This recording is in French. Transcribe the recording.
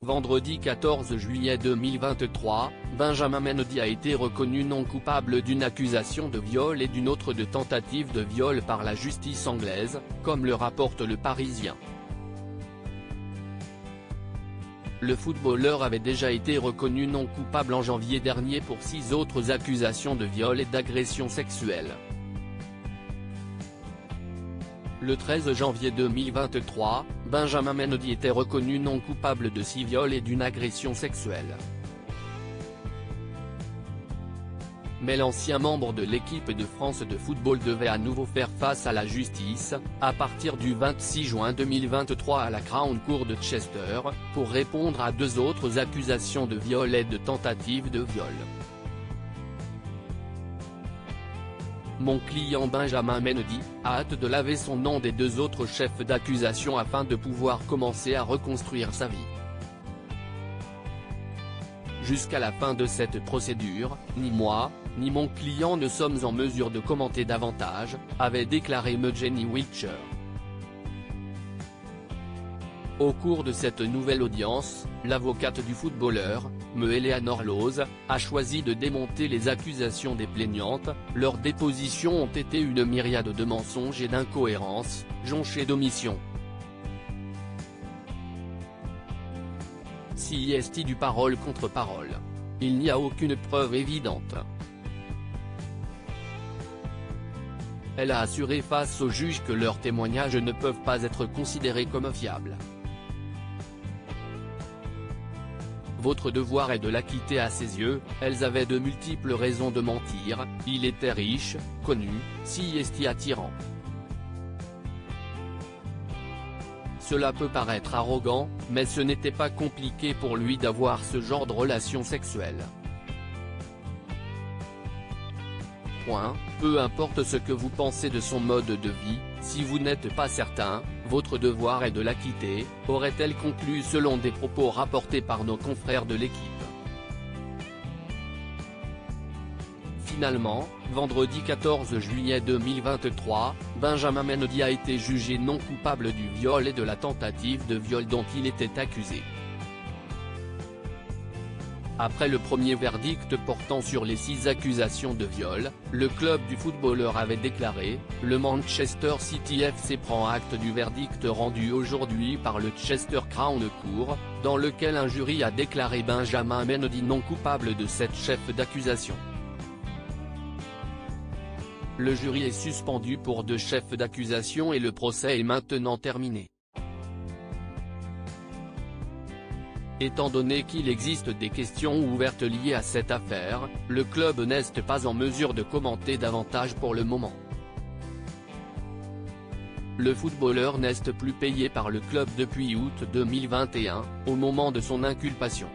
Vendredi 14 juillet 2023, Benjamin Mendy a été reconnu non coupable d'une accusation de viol et d'une autre de tentative de viol par la justice anglaise, comme le rapporte Le Parisien. Le footballeur avait déjà été reconnu non coupable en janvier dernier pour 6 autres accusations de viol et d'agression sexuelle. Le 13 janvier 2023, Benjamin Mendy était reconnu non coupable de 6 viols et d'une agression sexuelle. Mais l'ancien membre de l'équipe de France de football devait à nouveau faire face à la justice, à partir du 26 juin 2023 à la Crown Court de Chester, pour répondre à 2 autres accusations de viol et de tentative de viol. Mon client Benjamin Mendy a hâte de laver son nom des 2 autres chefs d'accusation afin de pouvoir commencer à reconstruire sa vie. Jusqu'à la fin de cette procédure, ni moi, ni mon client ne sommes en mesure de commenter davantage, avait déclaré Jenny Wiltshire. Au cours de cette nouvelle audience, l'avocate du footballeur, Eleanor Laws, a choisi de démonter les accusations des plaignantes. Leurs dépositions ont été une myriade de mensonges et d'incohérences, jonchées d'omissions. Si est du parole contre parole. Il n'y a aucune preuve évidente. Elle a assuré face au juge que leurs témoignages ne peuvent pas être considérés comme fiables. Votre devoir est de l'acquitter à ses yeux, elles avaient de multiples raisons de mentir, il était riche, connu, si attirant. Cela peut paraître arrogant, mais ce n'était pas compliqué pour lui d'avoir ce genre de relation sexuelle. Peu importe ce que vous pensez de son mode de vie, si vous n'êtes pas certain, votre devoir est de l'acquitter, aurait-elle conclu selon des propos rapportés par nos confrères de l'équipe. Finalement, vendredi 14 juillet 2023, Benjamin Mendy a été jugé non coupable du viol et de la tentative de viol dont il était accusé. Après le premier verdict portant sur les 6 accusations de viol, le club du footballeur avait déclaré « Le Manchester City FC prend acte du verdict rendu aujourd'hui par le Chester Crown Court, dans lequel un jury a déclaré Benjamin Mendy non coupable de 7 chefs d'accusation. Le jury est suspendu pour 2 chefs d'accusation et le procès est maintenant terminé. Étant donné qu'il existe des questions ouvertes liées à cette affaire, le club n'est pas en mesure de commenter davantage pour le moment. Le footballeur n'est plus payé par le club depuis août 2021, au moment de son inculpation.